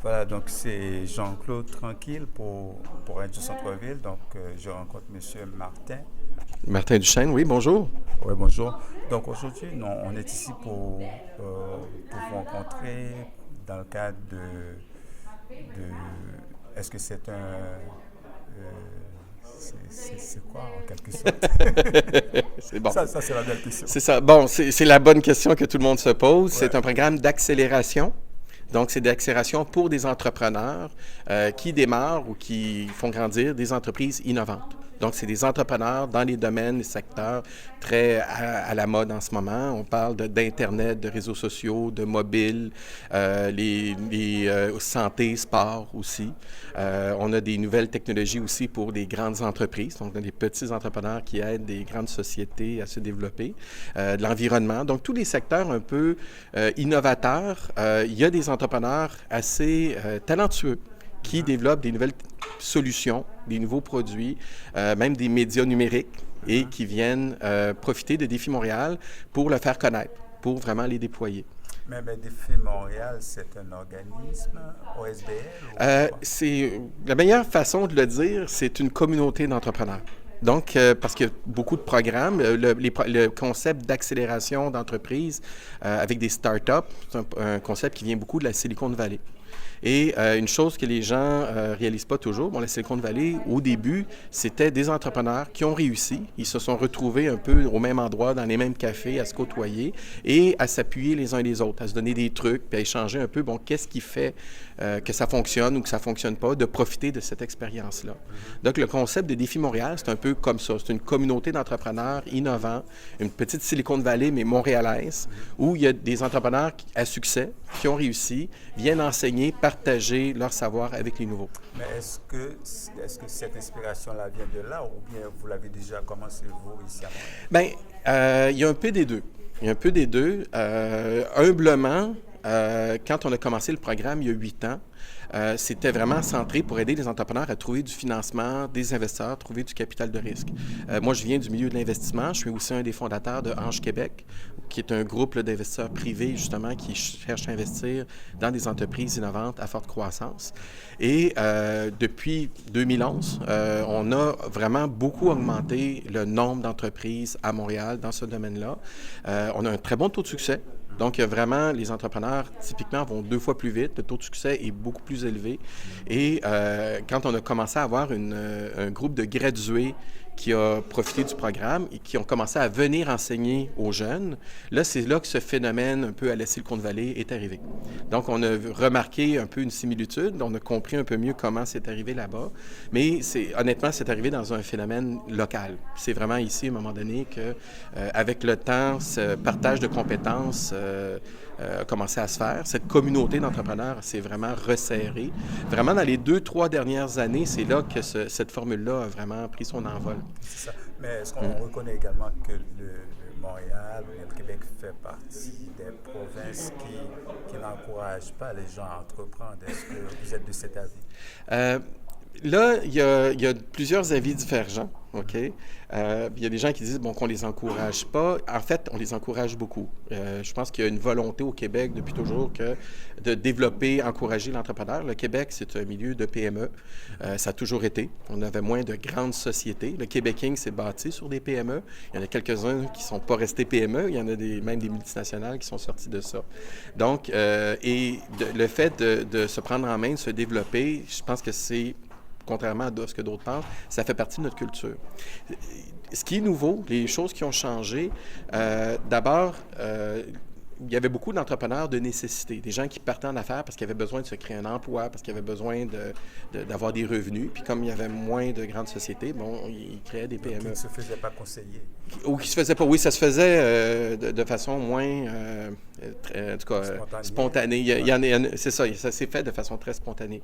Voilà, donc c'est Jean-Claude Tranquille pour Radio Centre-Ville. Donc je rencontre Monsieur Martin. Martin Duchesne, oui, bonjour. Oui, bonjour. Donc aujourd'hui, on est ici pour vous rencontrer dans le cadre est-ce que c'est c'est quoi en quelque sorte? C'est bon. Ça c'est la belle question. C'est ça. Bon, c'est la bonne question que tout le monde se pose. Ouais. C'est un programme d'accélération. Donc, c'est d'accélération pour des entrepreneurs qui démarrent ou qui font grandir des entreprises innovantes. Donc, c'est des entrepreneurs dans les domaines, les secteurs très à la mode en ce moment. On parle d'Internet, de réseaux sociaux, de mobile, santé, sport aussi. On a des nouvelles technologies aussi pour des grandes entreprises, donc des petits entrepreneurs qui aident des grandes sociétés à se développer, de l'environnement. Donc, tous les secteurs un peu innovateurs. Il y a des entrepreneurs assez talentueux qui développent des nouvelles solutions, des nouveaux produits, même des médias numériques et qui viennent profiter de Défi Montréal pour le faire connaître, pour vraiment les déployer. Mais Défi Montréal, c'est un organisme OSBL ou quoi? C'est la meilleure façon de le dire, c'est une communauté d'entrepreneurs. Donc, parce qu'il y a beaucoup de programmes, le concept d'accélération d'entreprise avec des startups, c'est un concept qui vient beaucoup de la Silicon Valley. Et une chose que les gens réalisent pas toujours, bon, la Silicon Valley, au début, c'était des entrepreneurs qui ont réussi. Ils se sont retrouvés un peu au même endroit, dans les mêmes cafés, à se côtoyer et à s'appuyer les uns les autres, à se donner des trucs, puis à échanger un peu, bon, qu'est-ce qui fait que ça fonctionne ou que ça fonctionne pas, de profiter de cette expérience-là. Donc, le concept de Défi Montréal, c'est un peu comme ça. C'est une communauté d'entrepreneurs innovants, une petite Silicon Valley, mais montréalaise, où il y a des entrepreneurs à succès qui ont réussi, viennent enseigner, partager leur savoir avec les nouveaux. Mais est-ce que cette inspiration-là vient de là ou bien vous l'avez déjà commencé vous ici à Montréal? Bien, il y a un peu des deux. Il y a un peu des deux. Humblement, quand on a commencé le programme il y a 8 ans, c'était vraiment centré pour aider les entrepreneurs à trouver du financement, des investisseurs, trouver du capital de risque. Moi, je viens du milieu de l'investissement. Je suis aussi un des fondateurs de Ange Québec, qui est un groupe d'investisseurs privés, justement, qui cherchent à investir dans des entreprises innovantes à forte croissance. Et depuis 2011, on a vraiment beaucoup augmenté le nombre d'entreprises à Montréal dans ce domaine-là. On a un très bon taux de succès. Donc, vraiment, les entrepreneurs, typiquement, vont 2 fois plus vite. Le taux de succès est beaucoup plus élevé. Et quand on a commencé à avoir un groupe de gradués qui a profité du programme et qui ont commencé à venir enseigner aux jeunes, là, c'est là que ce phénomène un peu à la Silicon Valley est arrivé. Donc, on a remarqué un peu une similitude. On a compris un peu mieux comment c'est arrivé là-bas. Mais honnêtement, c'est arrivé dans un phénomène local. C'est vraiment ici, à un moment donné, que, avec le temps, ce partage de compétences a commencé à se faire. Cette communauté d'entrepreneurs s'est vraiment resserrée. Vraiment, dans les 2, 3 dernières années, c'est là que cette formule-là a vraiment pris son envol. C'est ça. Mais est-ce qu'on reconnaît également que le Montréal ou bien le Québec fait partie des provinces qui n'encouragent pas les gens à entreprendre? Est-ce que vous êtes de cet avis? Là, il y a plusieurs avis divergents, OK? Il y a des gens qui disent bon, qu'on les encourage pas. En fait, on les encourage beaucoup. Je pense qu'il y a une volonté au Québec depuis toujours de développer, encourager l'entrepreneur. Le Québec, c'est un milieu de PME. Ça a toujours été. On avait moins de grandes sociétés. Le Québécois s'est bâti sur des PME. Il y en a quelques-uns qui ne sont pas restés PME. Il y en a même des multinationales qui sont sorties de ça. Donc, le fait de se prendre en main, de se développer, je pense que c'est contrairement à ce que d'autres pensent, ça fait partie de notre culture. Ce qui est nouveau, les choses qui ont changé, d'abord, il y avait beaucoup d'entrepreneurs de nécessité, des gens qui partaient en affaires parce qu'ils avaient besoin de se créer un emploi, parce qu'ils avaient besoin d'avoir des revenus. Puis comme il y avait moins de grandes sociétés, bon, ils créaient des PME. Qui ne se faisaient pas conseiller. Ou qui se faisaient pas. Oui, ça se faisait de façon moins, en tout cas, spontanée. C'est ça, ça s'est fait de façon très spontanée.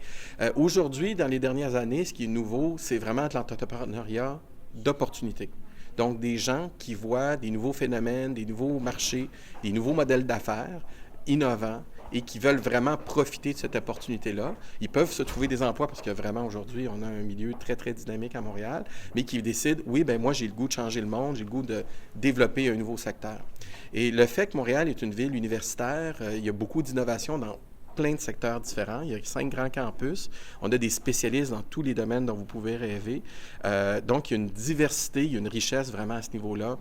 Aujourd'hui, dans les dernières années, ce qui est nouveau, c'est vraiment de l'entrepreneuriat d'opportunité. Donc, des gens qui voient des nouveaux phénomènes, des nouveaux marchés, des nouveaux modèles d'affaires innovants et qui veulent vraiment profiter de cette opportunité-là. Ils peuvent se trouver des emplois parce que vraiment, aujourd'hui, on a un milieu très, très dynamique à Montréal, mais qui décident, oui, bien moi, j'ai le goût de changer le monde, j'ai le goût de développer un nouveau secteur. Et le fait que Montréal est une ville universitaire, il y a beaucoup d'innovation dans plein de secteurs différents. Il y a 5 grands campus. On a des spécialistes dans tous les domaines dont vous pouvez rêver. Donc, il y a une diversité, il y a une richesse vraiment à ce niveau-là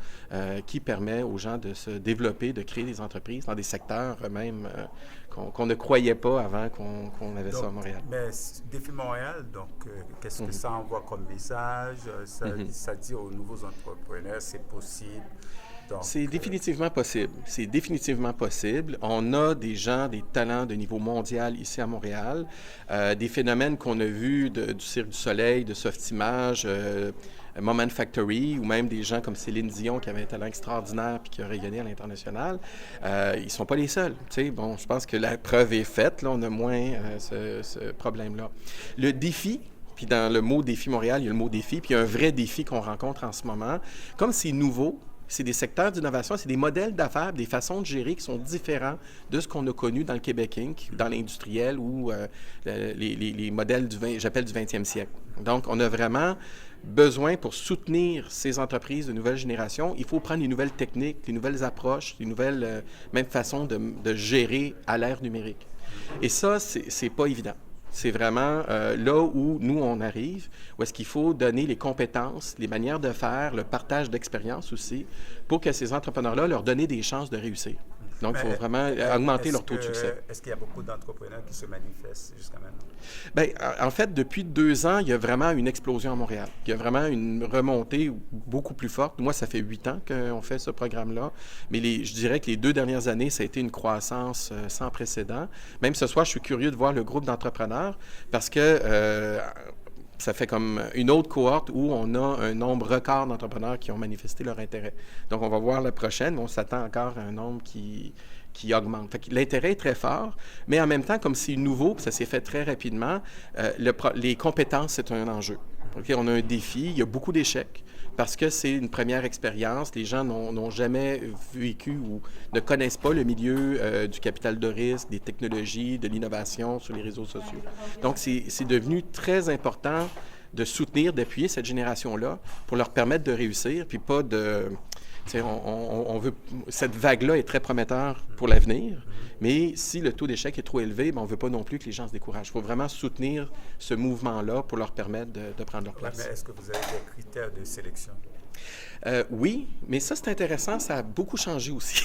qui permet aux gens de se développer, de créer des entreprises dans des secteurs même qu'on ne croyait pas avant qu'on avait ça à Montréal. Mais Défi Montréal, donc, qu'est-ce que ça envoie comme message? Ça dit aux nouveaux entrepreneurs, c'est possible. C'est définitivement possible. C'est définitivement possible. On a des gens, des talents de niveau mondial ici à Montréal. Des phénomènes qu'on a vus du Cirque du Soleil, de Softimage, Moment Factory, ou même des gens comme Céline Dion qui avait un talent extraordinaire et qui a rayonné à l'international. Ils ne sont pas les seuls. Bon, je pense que la preuve est faite. Là, on a moins ce problème-là. Le défi, puis dans le mot Défi Montréal, il y a le mot défi, puis il y a un vrai défi qu'on rencontre en ce moment. Comme c'est nouveau, c'est des secteurs d'innovation, c'est des modèles d'affaires, des façons de gérer qui sont différents de ce qu'on a connu dans le Québec Inc., dans l'industriel ou les modèles j'appelle du 20e siècle. Donc, on a vraiment besoin, pour soutenir ces entreprises de nouvelle génération, il faut prendre les nouvelles techniques, les nouvelles approches, les nouvelles même façons de gérer à l'ère numérique. Et ça, c'est pas évident. C'est vraiment là où nous, on arrive, où est-ce qu'il faut donner les compétences, les manières de faire, le partage d'expérience aussi, pour que ces entrepreneurs-là leur donner des chances de réussir. Donc, il faut vraiment augmenter leur taux de succès. Est-ce qu'il y a beaucoup d'entrepreneurs qui se manifestent jusqu'à maintenant? Bien, en fait, depuis 2 ans, il y a vraiment une explosion à Montréal. Il y a vraiment une remontée beaucoup plus forte. Moi, ça fait 8 ans qu'on fait ce programme-là. Mais je dirais que les 2 dernières années, ça a été une croissance sans précédent. Même ce soir, je suis curieux de voir le groupe d'entrepreneurs parce que ça fait comme une autre cohorte où on a un nombre record d'entrepreneurs qui ont manifesté leur intérêt. Donc, on va voir la prochaine, mais on s'attend encore à un nombre qui augmente. Fait que l'intérêt est très fort, mais en même temps, comme c'est nouveau, puis ça s'est fait très rapidement, les compétences, c'est un enjeu. Okay? On a un défi, il y a beaucoup d'échecs, parce que c'est une première expérience. Les gens n'ont jamais vécu ou ne connaissent pas le milieu du capital de risque, des technologies, de l'innovation sur les réseaux sociaux. Donc, c'est devenu très important de soutenir, d'appuyer cette génération-là pour leur permettre de réussir, puis pas de... On veut, cette vague-là est très prometteur pour l'avenir, mais si le taux d'échec est trop élevé, on ne veut pas non plus que les gens se découragent. Il faut vraiment soutenir ce mouvement-là pour leur permettre de prendre leur place. Mais est-ce que vous avez des critères de sélection? Oui, mais ça, c'est intéressant. Ça a beaucoup changé aussi.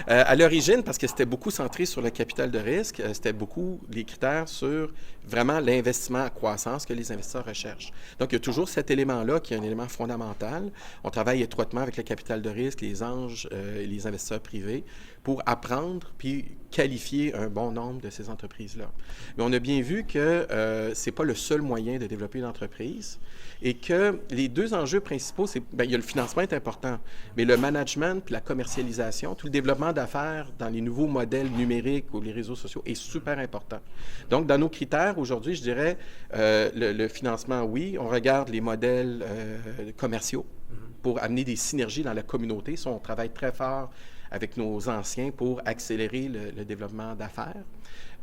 À l'origine, parce que c'était beaucoup centré sur le capital de risque, c'était beaucoup les critères sur vraiment l'investissement à croissance que les investisseurs recherchent. Donc, il y a toujours cet élément-là qui est un élément fondamental. On travaille étroitement avec le capital de risque, les anges et les investisseurs privés pour apprendre puis qualifier un bon nombre de ces entreprises-là. Mais on a bien vu que ce n'est pas le seul moyen de développer une entreprise et que les 2 enjeux principaux, il y a le financement est important, mais le management puis la commercialisation, tout le développement d'affaires dans les nouveaux modèles numériques ou les réseaux sociaux est super important. Donc, dans nos critères, aujourd'hui, je dirais, le financement, oui, on regarde les modèles commerciaux pour amener des synergies dans la communauté. Ça, on travaille très fort avec nos anciens pour accélérer le développement d'affaires.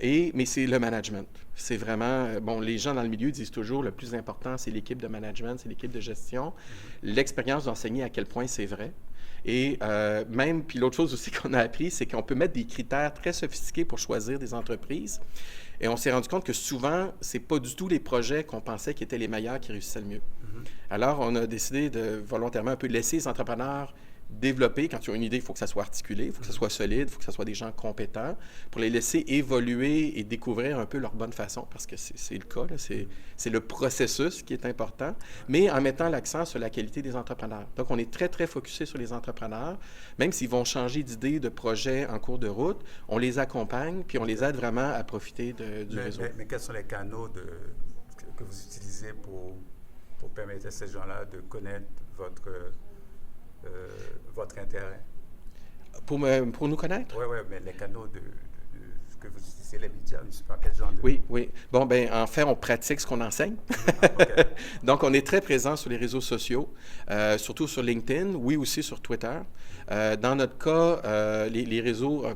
Mais c'est le management. C'est vraiment, les gens dans le milieu disent toujours, le plus important, c'est l'équipe de management, c'est l'équipe de gestion. L'expérience d'enseigner à quel point c'est vrai. Et puis l'autre chose aussi qu'on a appris, c'est qu'on peut mettre des critères très sophistiqués pour choisir des entreprises. Et on s'est rendu compte que souvent, c'est pas du tout les projets qu'on pensait qui étaient les meilleurs qui réussissaient le mieux. Alors, on a décidé de volontairement un peu laisser les entrepreneurs développer. Quand tu as une idée, il faut que ça soit articulé, il faut que ça soit solide, il faut que ça soit des gens compétents pour les laisser évoluer et découvrir un peu leur bonne façon, parce que c'est le cas, c'est le processus qui est important, mais en mettant l'accent sur la qualité des entrepreneurs. Donc, on est très, très focusé sur les entrepreneurs. Même s'ils vont changer d'idée, de projet en cours de route, on les accompagne, puis on les aide vraiment à profiter du réseau. Mais quels sont les canaux que vous utilisez pour permettre à ces gens-là de connaître votre intérêt? Pour nous connaître? Oui, mais les canaux que vous utilisez, les médias, je ne sais pas quel genre de... Oui. En fait, on pratique ce qu'on enseigne. Okay. Donc, on est très présent sur les réseaux sociaux, surtout sur LinkedIn, oui, aussi sur Twitter. Dans notre cas, les réseaux,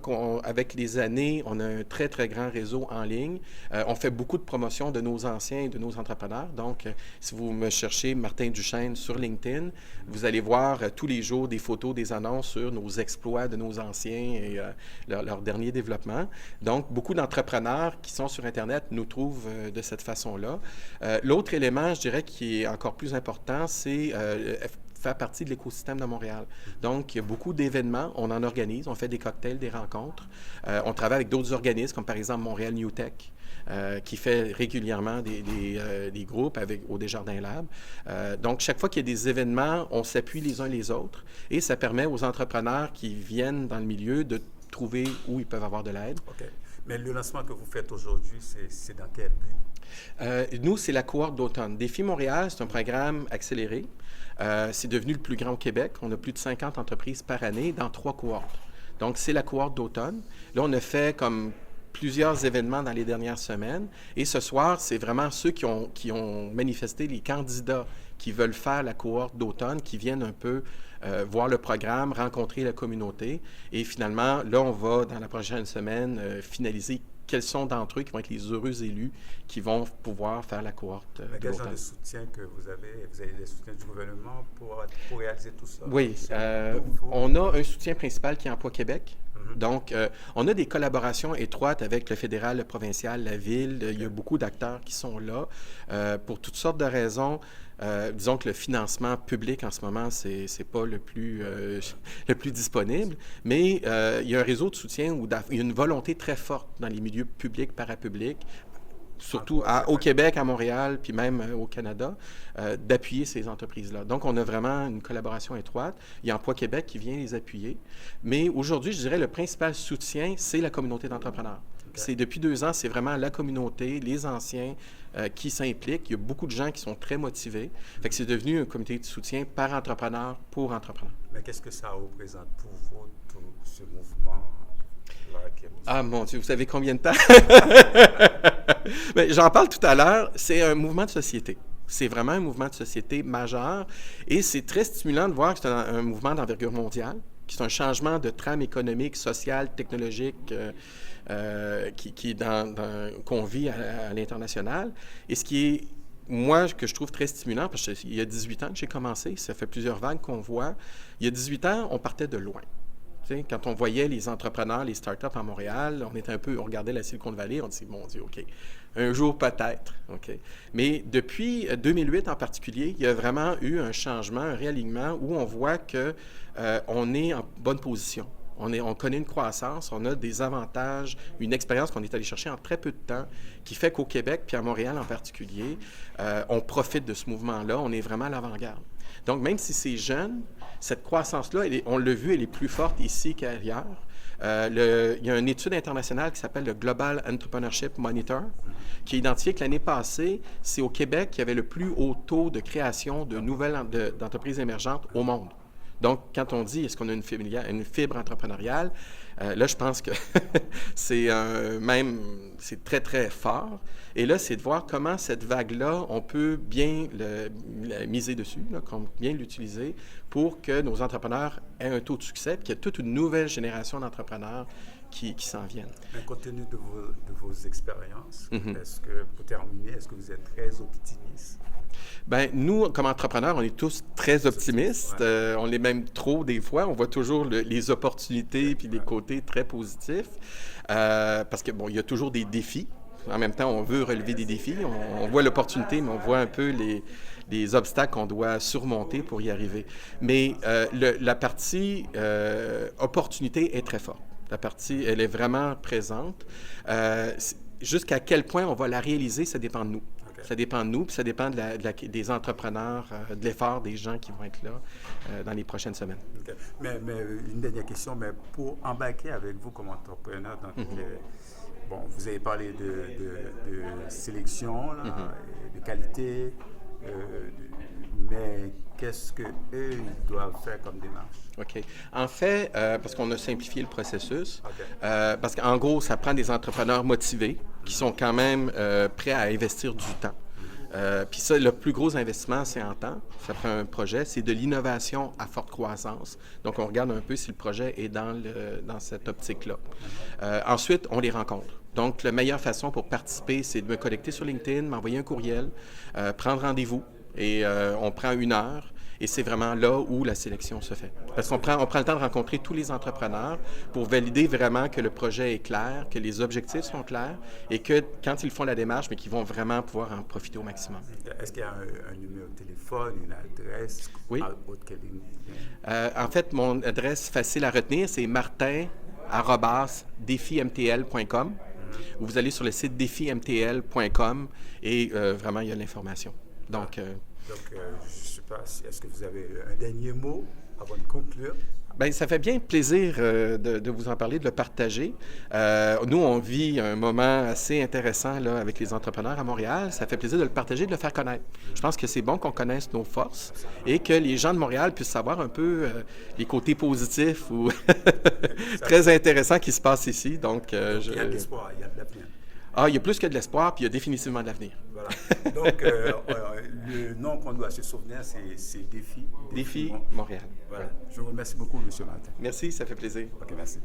avec les années, on a un très, très grand réseau en ligne. On fait beaucoup de promotion de nos anciens et de nos entrepreneurs. Donc, si vous me cherchez Martin Duchesne sur LinkedIn, vous allez voir tous les jours des photos, des annonces sur nos exploits de nos anciens et leur dernier développement. Donc, Donc, beaucoup d'entrepreneurs qui sont sur Internet nous trouvent de cette façon-là. L'autre élément, je dirais, qui est encore plus important, c'est faire partie de l'écosystème de Montréal. Donc, il y a beaucoup d'événements, on en organise, on fait des cocktails, des rencontres. On travaille avec d'autres organismes, comme par exemple Montréal New Tech, qui fait régulièrement des groupes au Desjardins Lab. Donc, chaque fois qu'il y a des événements, on s'appuie les uns les autres et ça permet aux entrepreneurs qui viennent dans le milieu de trouver où ils peuvent avoir de l'aide. OK. Mais le lancement que vous faites aujourd'hui, c'est dans quel but? Nous, c'est la cohorte d'automne. Défi Montréal, c'est un programme accéléré. C'est devenu le plus grand au Québec. On a plus de 50 entreprises par année dans 3 cohortes. Donc, c'est la cohorte d'automne. Là, on a fait comme plusieurs événements dans les dernières semaines. Et ce soir, c'est vraiment ceux qui ont manifesté, les candidats qui veulent faire la cohorte d'automne, qui viennent un peu voir le programme, rencontrer la communauté. Et finalement, là, on va, dans la prochaine semaine, finaliser quels sont d'entre eux qui vont être les heureux élus qui vont pouvoir faire la cohorte. Quel genre de soutien que vous avez? Vous avez des soutiens du gouvernement pour réaliser tout ça? Oui, on a un soutien principal qui est Emploi Québec. Donc, on a des collaborations étroites avec le fédéral, le provincial, la ville. Il y a beaucoup d'acteurs qui sont là pour toutes sortes de raisons. Disons que le financement public en ce moment, c'est pas le plus disponible, mais il y a un réseau de soutien où il y a une volonté très forte dans les milieux publics, parapublics, surtout au Québec, à Montréal, puis même au Canada, d'appuyer ces entreprises-là. Donc, on a vraiment une collaboration étroite. Il y a Emploi Québec qui vient les appuyer. Mais aujourd'hui, je dirais, le principal soutien, c'est la communauté d'entrepreneurs. C'est depuis 2 ans, c'est vraiment la communauté, les anciens qui s'impliquent. Il y a beaucoup de gens qui sont très motivés. Fait que c'est devenu un comité de soutien par entrepreneur pour entrepreneur. Mais qu'est-ce que ça représente pour vous, tout ce mouvement? Ah mon Dieu, vous savez combien de temps? Mais j'en parle tout à l'heure, c'est un mouvement de société. C'est vraiment un mouvement de société majeur et c'est très stimulant de voir que c'est un mouvement d'envergure mondiale, qui est un changement de trame économique, sociale, technologique qu'on vit à l'international. Et ce qui est, moi, que je trouve très stimulant, parce qu'il y a 18 ans que j'ai commencé, ça fait plusieurs vagues qu'on voit. Il y a 18 ans, on partait de loin. T'sais, quand on voyait les entrepreneurs, les startups à Montréal, on regardait la Silicon Valley, on disait, mon Dieu, OK, un jour peut-être, OK. Mais depuis 2008 en particulier, il y a vraiment eu un changement, un réalignement où on voit qu'on est en bonne position. On connaît une croissance, on a des avantages, une expérience qu'on est allé chercher en très peu de temps, qui fait qu'au Québec, puis à Montréal en particulier, on profite de ce mouvement-là, on est vraiment à l'avant-garde. Donc, même si c'est jeune, cette croissance-là, on l'a vu, elle est plus forte ici qu'ailleurs. Il y a une étude internationale qui s'appelle le Global Entrepreneurship Monitor, qui a identifié que l'année passée, c'est au Québec qu'il y avait le plus haut taux de création de nouvelles d'entreprises émergentes au monde. Donc, quand on dit est-ce qu'on a une fibre entrepreneuriale, là, je pense que c'est très, très fort. Et là, c'est de voir comment cette vague-là, on peut bien la miser dessus, bien l'utiliser pour que nos entrepreneurs aient un taux de succès, puis qu'il y ait toute une nouvelle génération d'entrepreneurs qui s'en viennent. Mais compte tenu de vos expériences, pour terminer, est-ce que vous êtes très optimiste? Bien, nous, comme entrepreneurs, on est tous très optimistes. On l'est même trop des fois. On voit toujours les opportunités puis les côtés très positifs. Parce que, bon, il y a toujours des défis. En même temps, on veut relever des défis. On voit l'opportunité, mais on voit un peu les obstacles qu'on doit surmonter pour y arriver. Mais la partie opportunité est très forte. La partie, elle est vraiment présente. Jusqu'à quel point on va la réaliser, ça dépend de nous. Ça dépend de nous, puis ça dépend des entrepreneurs, de l'effort des gens qui vont être là dans les prochaines semaines. Okay. Mais une dernière question, mais pour embarquer avec vous comme entrepreneur dans toutes les... Bon, vous avez parlé de sélection, là, de qualité, mais qu'est-ce qu'eux, ils doivent faire comme démarche? OK. En fait, parce qu'on a simplifié le processus, parce qu'en gros, ça prend des entrepreneurs motivés qui sont quand même prêts à investir du temps. Puis ça, le plus gros investissement, c'est en temps. Ça prend un projet. C'est de l'innovation à forte croissance. Donc, on regarde un peu si le projet est dans cette optique-là. Ensuite, on les rencontre. Donc, la meilleure façon pour participer, c'est de me connecter sur LinkedIn, m'envoyer un courriel, prendre rendez-vous. Et on prend 1 heure. Et c'est vraiment là où la sélection se fait. Parce qu'on prend le temps de rencontrer tous les entrepreneurs pour valider vraiment que le projet est clair, que les objectifs sont clairs et que quand ils font la démarche, mais qu'ils vont vraiment pouvoir en profiter au maximum. Est-ce qu'il y a un numéro de téléphone, une adresse? Oui. Autre que En fait, mon adresse facile à retenir, c'est martin@defimtl.com. Vous allez sur le site defimtl.com et vraiment, il y a l'information. Donc, je ne sais pas, est-ce que vous avez un dernier mot avant de conclure? Bien, ça fait bien plaisir de vous en parler, de le partager. Nous, on vit un moment assez intéressant là, avec les entrepreneurs à Montréal. Ça fait plaisir de le partager, de le faire connaître. Je pense que c'est bon qu'on connaisse nos forces et que les gens de Montréal puissent savoir un peu les côtés positifs ou très intéressants qui se passent ici. Donc, il y a de l'espoir, il y a de l'avenir. Ah, il y a plus que de l'espoir, puis il y a définitivement de l'avenir. Voilà. Donc, le nom qu'on doit se souvenir, c'est Défi. Défi Montréal. Voilà. Je vous remercie beaucoup, M. Martin. Merci, ça fait plaisir. OK, merci.